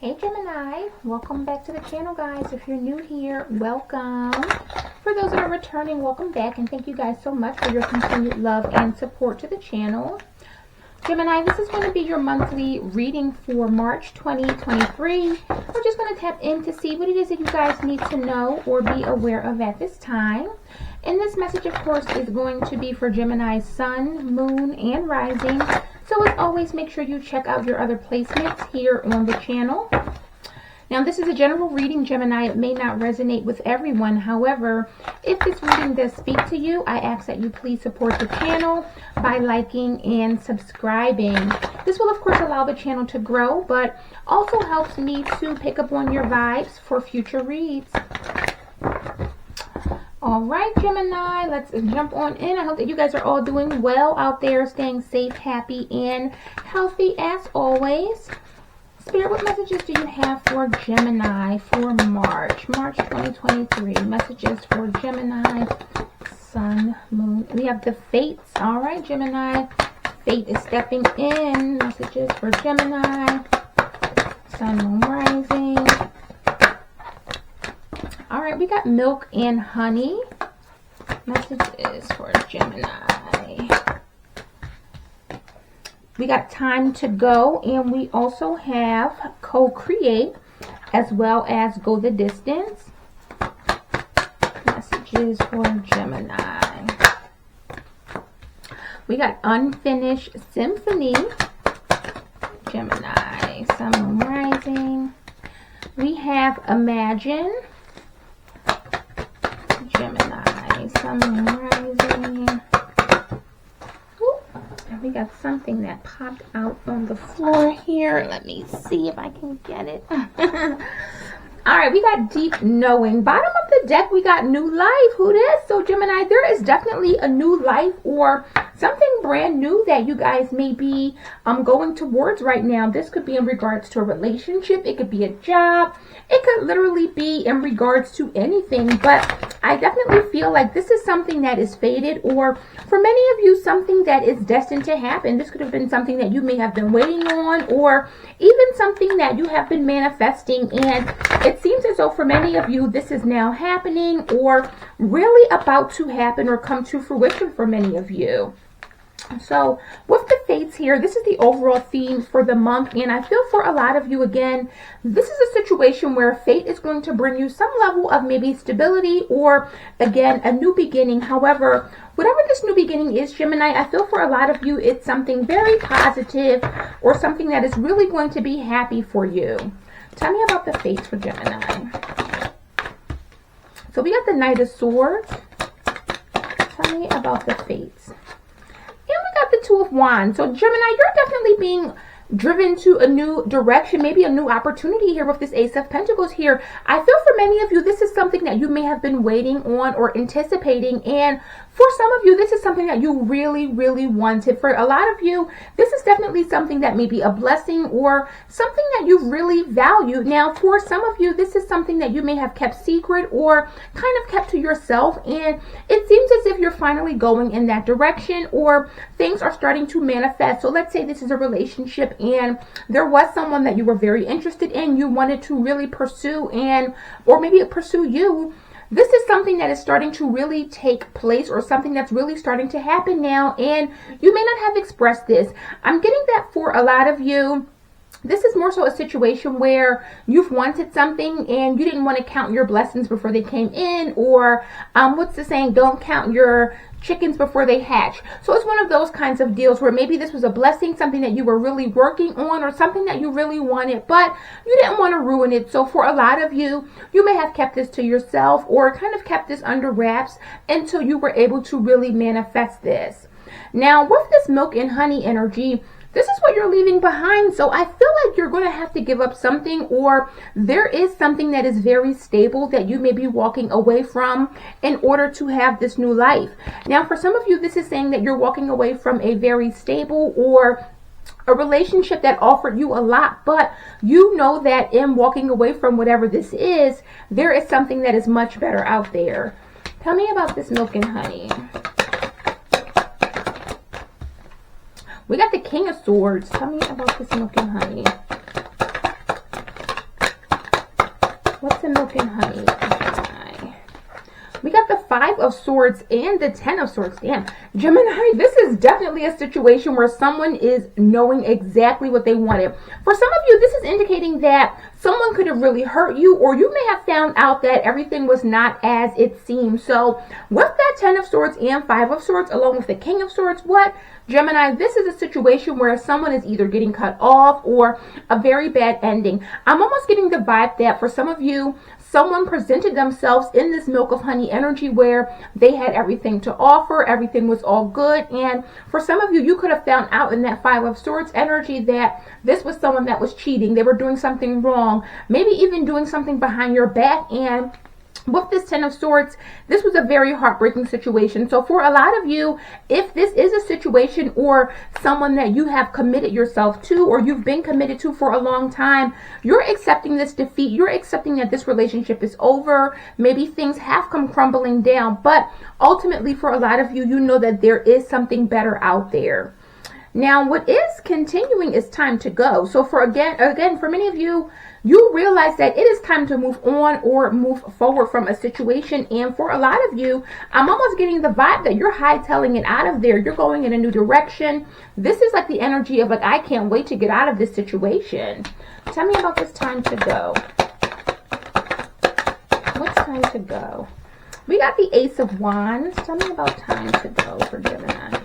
Hey Gemini, welcome back to the channel, guys. If you're new here, welcome. For those that are returning, welcome back, and thank you guys so much for your continued love and support to the channel. Gemini, this is going to be your monthly reading for March 2023. We're just going to tap in to see what it is that you guys need to know or be aware of at this time. And this message, of course, is going to be for Gemini's sun, moon, and rising. So as always, make sure you check out your other placements here on the channel. Now, this is a general reading, Gemini. It may not resonate with everyone. However, if this reading does speak to you, I ask that you please support the channel by liking and subscribing. This will, of course, allow the channel to grow, but also helps me to pick up on your vibes for future reads. All right, Gemini, let's jump on in. I hope that you guys are all doing well out there, staying safe, happy, and healthy as always. Spirit, what messages do you have for Gemini for March 2023? Messages for Gemini, sun, moon. We have the fates. All right, Gemini. Fate is stepping in. Messages for Gemini, sun, moon, rising. All right, we got milk and honey. Messages for Gemini. We got time to go, and we also have co-create as well as go the distance. Messages for Gemini. We got unfinished symphony. Gemini, sun, moon, rising. We have imagine. Gemini, sun, moon, rising. And we got something that popped out on the floor here. Let me see if I can get it. All right, we got deep knowing. Bottom of the deck, we got new life. Who this? So Gemini, there is definitely a new life or something brand new that you guys may be going towards right now. This could be in regards to a relationship. It could be a job. It could literally be in regards to anything. But I definitely feel like this is something that is fated, or for many of you, something that is destined to happen. This could have been something that you may have been waiting on, or even something that you have been manifesting. And it seems as though for many of you, this is now happening or really about to happen or come to fruition for many of you. So with the fates here, this is the overall theme for the month, and I feel for a lot of you, again, this is a situation where fate is going to bring you some level of maybe stability or, again, a new beginning. However, whatever this new beginning is, Gemini, I feel for a lot of you, it's something very positive or something that is really going to be happy for you. Tell me about the fates for Gemini. So we got the Knight of Swords. Tell me about the fates. And we got the Two of Wands. So Gemini, you're definitely being driven to a new direction, maybe a new opportunity here with this Ace of Pentacles here. I feel for many of you, this is something that you may have been waiting on or anticipating. And for some of you, this is something that you really, really wanted. For a lot of you, this is definitely something that may be a blessing or something that you really value. Now, for some of you, this is something that you may have kept secret or kind of kept to yourself. And it seems as if you're finally going in that direction or things are starting to manifest. So let's say this is a relationship and there was someone that you were very interested in, you wanted to really pursue, and or maybe pursue you. This is something that is starting to really take place or something that's really starting to happen now, and you may not have expressed this. I'm getting that for a lot of you. This is more so a situation where you've wanted something and you didn't want to count your blessings before they came in, or what's the saying, don't count your chickens before they hatch. So it's one of those kinds of deals where maybe this was a blessing, something that you were really working on or something that you really wanted, but you didn't want to ruin it. So for a lot of you, you may have kept this to yourself or kind of kept this under wraps until you were able to really manifest this. Now with this milk and honey energy, this is what you're leaving behind. So I feel like you're going to have to give up something, or there is something that is very stable that you may be walking away from in order to have this new life. Now, for some of you, this is saying that you're walking away from a very stable or a relationship that offered you a lot, but you know that in walking away from whatever this is, there is something that is much better out there. Tell me about this milk and honey. We got the King of Swords. Tell me about this milk and honey. the milk and honey, Gemini. We got the 5 of Swords and the 10 of Swords. Damn, Gemini, this is definitely a situation where someone is knowing exactly what they wanted. For some of you, this is indicating that someone could have really hurt you, or you may have found out that everything was not as it seemed. So with that 10 of Swords and 5 of Swords, along with the King of Swords, what? Gemini, this is a situation where someone is either getting cut off or a very bad ending. I'm almost getting the vibe that for some of you, someone presented themselves in this milk of honey energy where they had everything to offer, everything was all good. And for some of you, you could have found out in that 5 of Swords energy that this was someone that was cheating. They were doing something wrong, maybe even doing something behind your back. And with this 10 of Swords, this was a very heartbreaking situation. So for a lot of you, if this is a situation or someone that you have committed yourself to, or you've been committed to for a long time, you're accepting this defeat. You're accepting that this relationship is over. Maybe things have come crumbling down, but ultimately for a lot of you, you know that there is something better out there. Now, what is continuing is time to go. So for again, for many of you, you realize that it is time to move on or move forward from a situation. And for a lot of you, I'm almost getting the vibe that you're hightailing it out of there. You're going in a new direction. This is like the energy of like, I can't wait to get out of this situation. Tell me about this time to go. What's time to go? We got the Ace of Wands. Tell me about time to go for Gemini.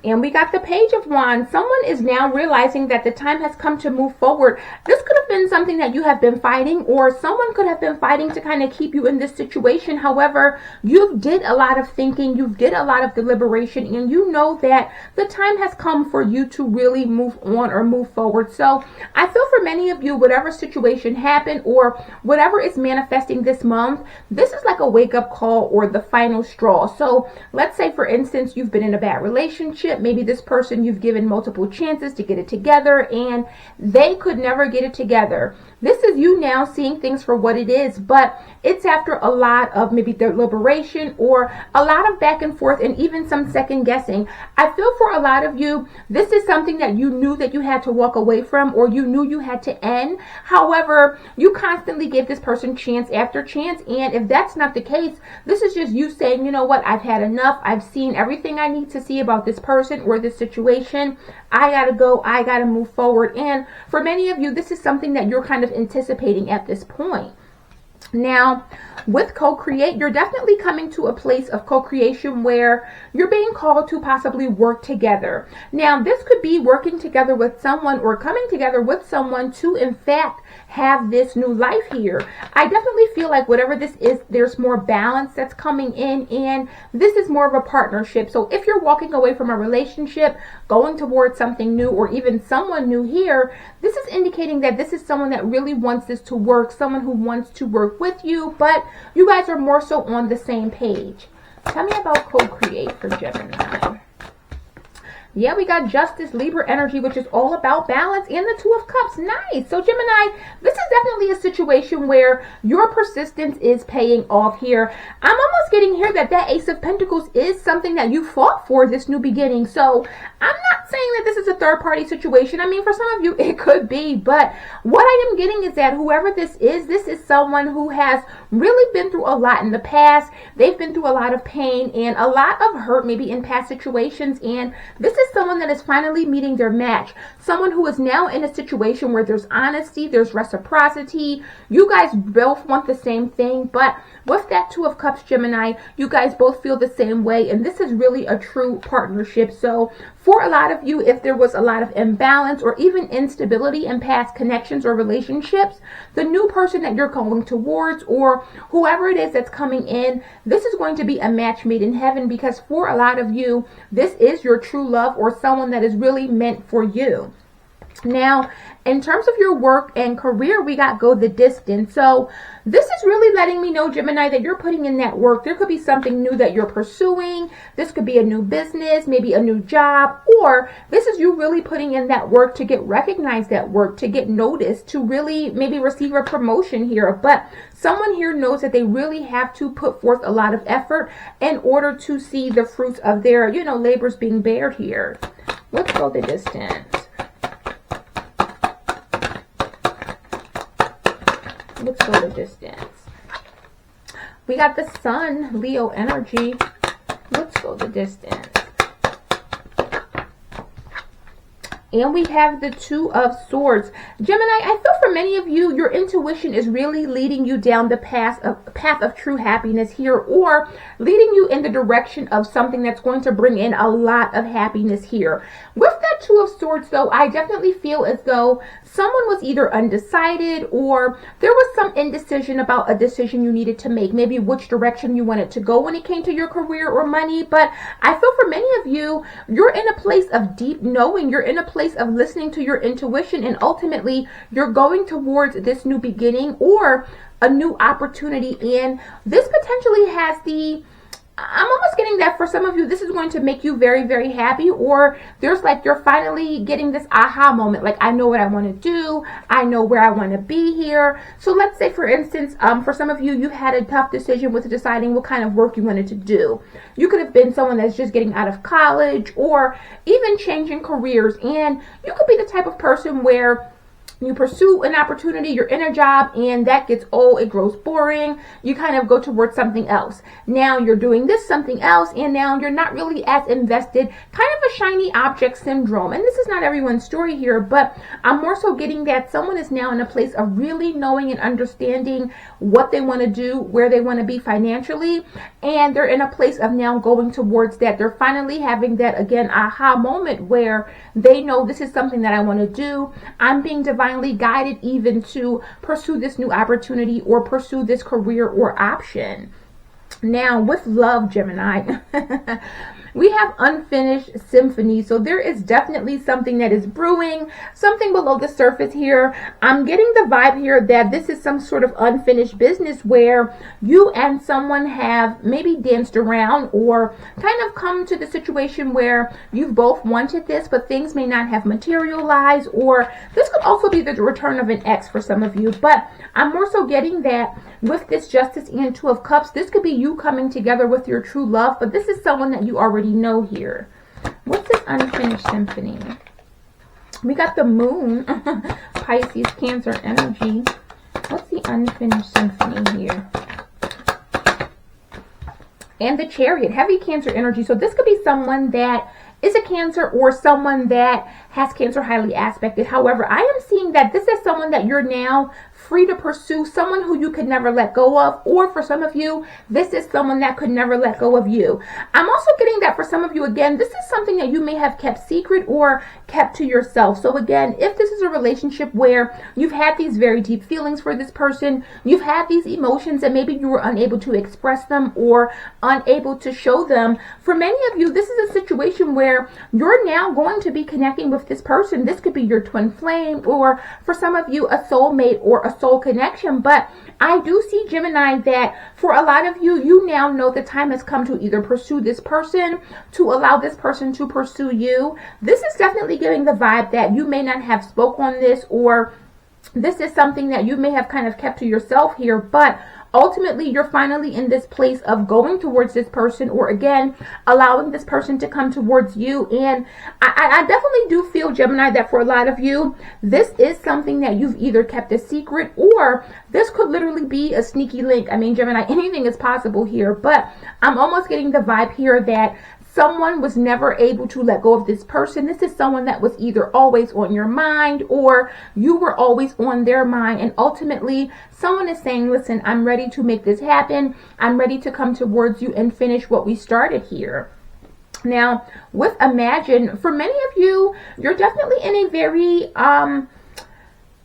And we got the Page of Wands. Someone is now realizing that the time has come to move forward. This could have been something that you have been fighting, or someone could have been fighting to kind of keep you in this situation. However, you did a lot of thinking, you did a lot of deliberation, and you know that the time has come for you to really move on or move forward. So I feel for many of you, whatever situation happened or whatever is manifesting this month, this is like a wake-up call or the final straw. So let's say, for instance, you've been in a bad relationship. Maybe this person, you've given multiple chances to get it together and they could never get it together. This is you now seeing things for what it is, but it's after a lot of maybe deliberation or a lot of back and forth and even some second guessing. I feel for a lot of you, this is something that you knew that you had to walk away from, or you knew you had to end. However, you constantly gave this person chance after chance. And if that's not the case, this is just you saying, you know what, I've had enough. I've seen everything I need to see about this person or this situation. I gotta go. I gotta move forward. And for many of you, this is something that you're kind of anticipating at this point. Now, with co-create, you're definitely coming to a place of co-creation where you're being called to possibly work together. Now, this could be working together with someone or coming together with someone to, in fact, have this new life here. I definitely feel like whatever this is, there's more balance that's coming in, and this is more of a partnership. So if you're walking away from a relationship, going towards something new, or even someone new here, this is indicating that this is someone that really wants this to work, someone who wants to work with you, but you guys are more so on the same page. Tell me about co-create for Gemini. Yeah, we got Justice, Libra energy, which is all about balance, and the Two of Cups. Nice. So Gemini, this is definitely a situation where your persistence is paying off here. I'm almost getting here that that Ace of Pentacles is something that you fought for, this new beginning. So I'm not saying that this is a third-party situation. I mean, for some of you, it could be. But what I am getting is that whoever this is someone who has really been through a lot in the past. They've been through a lot of pain and a lot of hurt, maybe in past situations. And this is someone that is finally meeting their match. Someone who is now in a situation where there's honesty, there's reciprocity. You guys both want the same thing. But with that Two of Cups, Gemini, you guys both feel the same way. And this is really a true partnership. So for a lot of you, if there was a lot of imbalance or even instability in past connections or relationships, the new person that you're going towards or whoever it is that's coming in, this is going to be a match made in heaven, because for a lot of you, this is your true love or someone that is really meant for you. Now, in terms of your work and career, we got go the distance. So this is really letting me know, Gemini, that you're putting in that work. There could be something new that you're pursuing. This could be a new business, maybe a new job, or this is you really putting in that work to get recognized at work, to get noticed, to really maybe receive a promotion here. But someone here knows that they really have to put forth a lot of effort in order to see the fruits of their, labors being bared here. Let's go the distance. go the distance. We got the Sun, Leo energy. Let's go the distance. And we have the Two of Swords. Gemini, I feel for many of you, your intuition is really leading you down the path of true happiness here, or leading you in the direction of something that's going to bring in a lot of happiness here. With that Two of Swords, though, I definitely feel as though someone was either undecided or there was some indecision about a decision you needed to make, maybe which direction you wanted to go when it came to your career or money. But I feel for many of you, you're in a place of deep knowing. You're in a place of listening to your intuition, and ultimately you're going towards this new beginning or a new opportunity. And this potentially has the, I'm almost getting that for some of you, this is going to make you very, very happy, or there's like, you're finally getting this aha moment. Like, I know what I want to do. I know where I want to be here. So let's say, for instance, for some of you, you had a tough decision with deciding what kind of work you wanted to do. You could have been someone that's just getting out of college or even changing careers. And you could be the type of person where you pursue an opportunity, you're in a job, and that gets old, it grows boring, you kind of go towards something else. Now you're doing this something else, and now you're not really as invested, kind of a shiny object syndrome. And this is not everyone's story here, but I'm more so getting that someone is now in a place of really knowing and understanding what they want to do, where they want to be financially, and they're in a place of now going towards that. They're finally having that, again, aha moment where they know this is something that I want to do. I'm being divinely guided even to pursue this new opportunity or pursue this career or option. Now, with love, Gemini, we have unfinished symphony. So there is definitely something that is brewing, something below the surface here. I'm getting the vibe here that this is some sort of unfinished business where you and someone have maybe danced around or kind of come to the situation where you've both wanted this, but things may not have materialized, or this could also be the return of an ex for some of you. But I'm more so getting that with this Justice and Two of Cups, this could be you coming together with your true love, but this is someone that you already know here. What's this unfinished symphony? We got the Moon, Pisces, Cancer energy. What's the unfinished symphony here? And the Chariot, heavy Cancer energy. So this could be someone that is a Cancer or someone that has Cancer highly aspected. However, I am seeing that this is someone that you're now free to pursue, someone who you could never let go of, or for some of you, this is someone that could never let go of you. I'm also getting that for some of you, again, this is something that you may have kept secret or kept to yourself. So again, if this is a relationship where you've had these very deep feelings for this person, you've had these emotions and maybe you were unable to express them or unable to show them, for many of you, this is a situation where you're now going to be connecting with this person. This could be your twin flame, or for some of you, a soulmate or a soul connection. But I do see, Gemini, that for a lot of you, you now know the time has come to either pursue this person, to allow this person to pursue you. This is definitely giving the vibe that you may not have spoke on this, or this is something that you may have kind of kept to yourself here, but ultimately you're finally in this place of going towards this person, or again, allowing this person to come towards you. And I definitely do feel, Gemini, that for a lot of you, this is something that you've either kept a secret, or this could literally be a sneaky link. I mean, Gemini, anything is possible here, but I'm almost getting the vibe here that someone was never able to let go of this person. This is someone that was either always on your mind, or you were always on their mind. And ultimately, someone is saying, listen, I'm ready to make this happen. I'm ready to come towards you and finish what we started here. Now, with Imagine, for many of you, you're definitely in a very,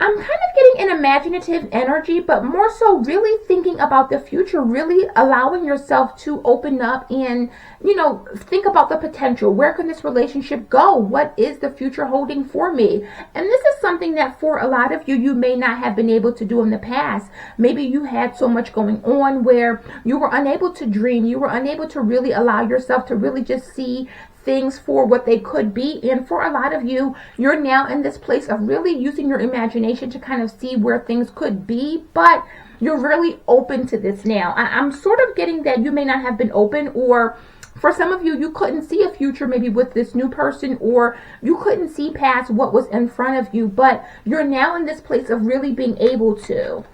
I'm kind of getting an imaginative energy, but more so really thinking about the future, really allowing yourself to open up and, you know, think about the potential. Where can this relationship go? What is the future holding for me? And this is something that for a lot of you, you may not have been able to do in the past. Maybe you had so much going on where you were unable to dream. You were unable to really allow yourself to really just see things for what they could be. And for a lot of you, you're now in this place of really using your imagination to kind of see where things could be, but you're really open to this now. I'm sort of getting that you may not have been open, or for some of you, you couldn't see a future maybe with this new person, or you couldn't see past what was in front of you, but you're now in this place of really being able to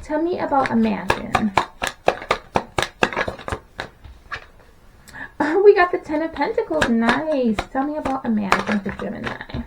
Tell me about imagine. We got the 10 of Pentacles. Nice. Tell me about imagine for Gemini.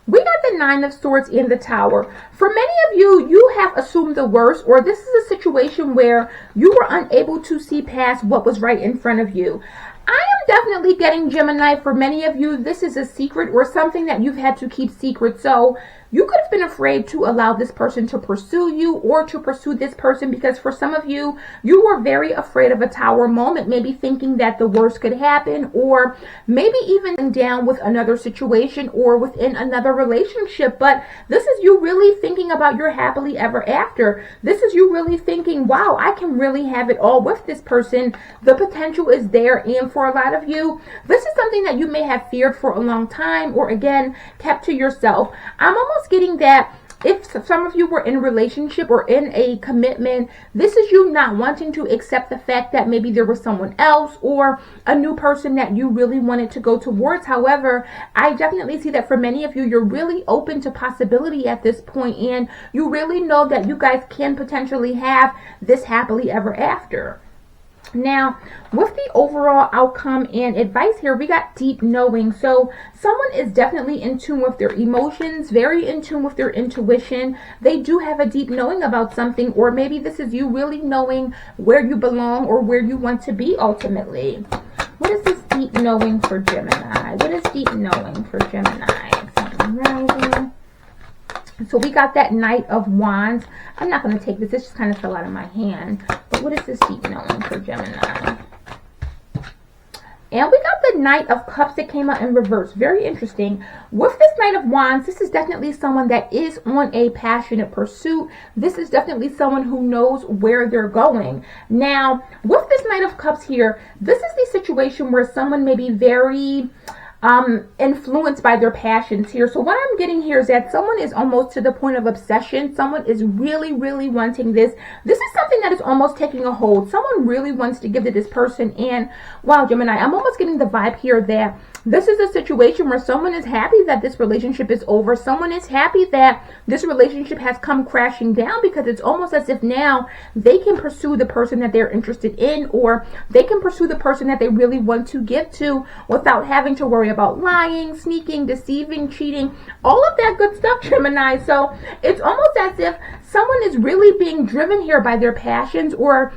We got the 9 of Swords in the Tower. For many of you, you have assumed the worst, or this is a situation where you were unable to see past what was right in front of you. I am definitely getting, Gemini, for many of you, this is a secret or something that you've had to keep secret. So you could have been afraid to allow this person to pursue you or to pursue this person, because for some of you, you were very afraid of a tower moment, maybe thinking that the worst could happen, or maybe even down with another situation or within another relationship. But this is you really thinking about your happily ever after. This is you really thinking, wow, I can really have it all with this person. The potential is there. And for a lot of you, this is something that you may have feared for a long time, or again, kept to yourself. I'm almost getting that if some of you were in a relationship or in a commitment, this is you not wanting to accept the fact that maybe there was someone else or a new person that you really wanted to go towards. However, I definitely see that for many of you, you're really open to possibility at this point, and you really know that you guys can potentially have this happily ever after. Now, with the overall outcome and advice here, we got deep knowing. So someone is definitely in tune with their emotions, very in tune with their intuition. They do have a deep knowing about something, or maybe this is you really knowing where you belong or where you want to be ultimately. What is this deep knowing for Gemini? What is deep knowing for Gemini? Rising. So we got that Knight of Wands. I'm not going to take this. This just kind of fell out of my hand. But what is this deep knowing for Gemini? And we got the Knight of Cups that came out in reverse. Very interesting. With this Knight of Wands, this is definitely someone that is on a passionate pursuit. This is definitely someone who knows where they're going. Now, with this Knight of Cups here, this is the situation where someone may be very influenced by their passions here. So what I'm getting here is that someone is almost to the point of obsession. Someone is really, really wanting this. This is something that is almost taking a hold. Someone really wants to give to this person. And wow, Gemini, I'm almost getting the vibe here that this is a situation where someone is happy that this relationship is over. Someone is happy that this relationship has come crashing down, because it's almost as if now they can pursue the person that they're interested in, or they can pursue the person that they really want to give to without having to worry about lying, sneaking, deceiving, cheating, all of that good stuff, Gemini. So it's almost as if someone is really being driven here by their passions, or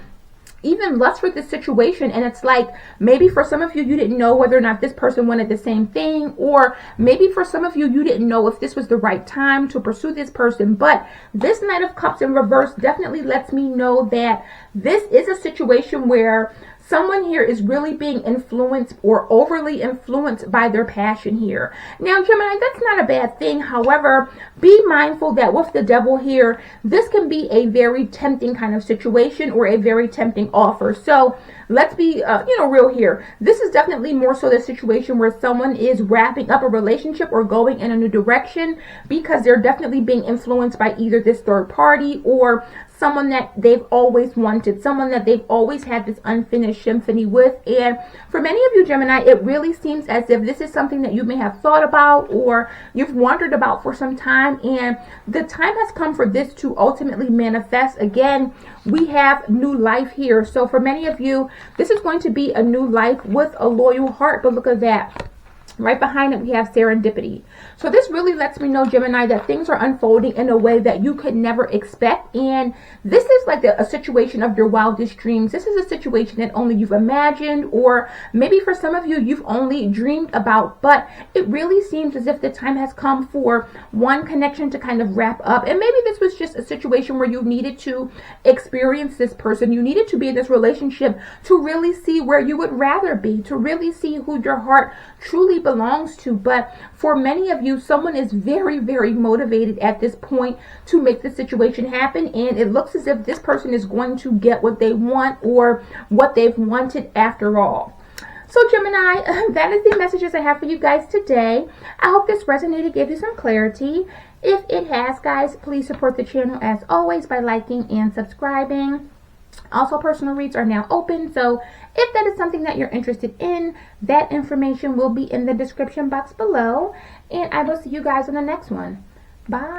even lust for this situation. And it's like, maybe for some of you, you didn't know whether or not this person wanted the same thing, or maybe for some of you, you didn't know if this was the right time to pursue this person. But this Knight of Cups in reverse definitely lets me know that this is a situation where someone here is really being influenced or overly influenced by their passion here. Now, Gemini, that's not a bad thing. However, be mindful that with the Devil here, this can be a very tempting kind of situation, or a very tempting offer. So let's be, real here. This is definitely more so the situation where someone is wrapping up a relationship or going in a new direction, because they're definitely being influenced by either this third party or someone that they've always wanted, someone that they've always had this unfinished symphony with. And for many of you, Gemini, it really seems as if this is something that you may have thought about or you've wondered about for some time, and the time has come for this to ultimately manifest. Again, we have new life here. So for many of you, this is going to be a new life with a loyal heart. But look at that. Right behind it, we have serendipity. So this really lets me know, Gemini, that things are unfolding in a way that you could never expect. And this is like a situation of your wildest dreams. This is a situation that only you've imagined, or maybe for some of you, you've only dreamed about. But it really seems as if the time has come for one connection to kind of wrap up. And maybe this was just a situation where you needed to experience this person. You needed to be in this relationship to really see where you would rather be, to really see who your heart truly belongs to. But for many of you, someone is very, very motivated at this point to make the situation happen, and it looks as if this person is going to get what they want, or what they've wanted after all. So Gemini, that is the messages I have for you guys today. I hope this resonated, gave you some clarity. If it has, guys, please support the channel as always by liking and subscribing. Also, personal reads are now open, so if that is something that you're interested in, that information will be in the description box below. And I will see you guys on the next one. Bye.